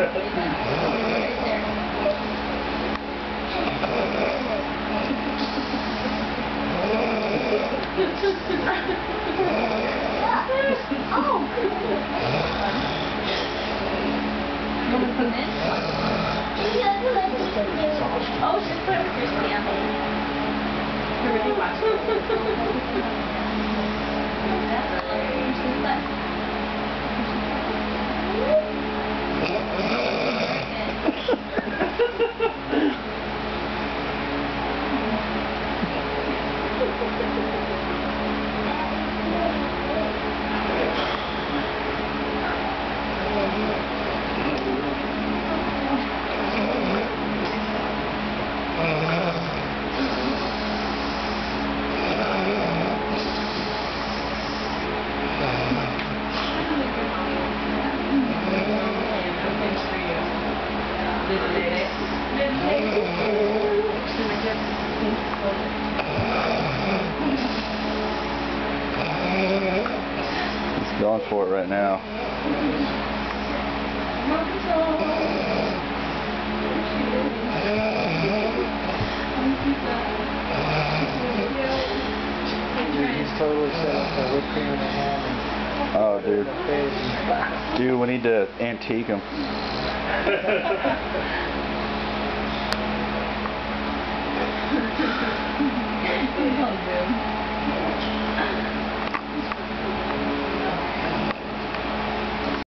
You want to come in? Oh, she's put up your stamp. Everybody watch He's going for it right now. He's totally set up for whipped cream in the hand. Oh, dude. Dude, we need to antique him. Come on, dude.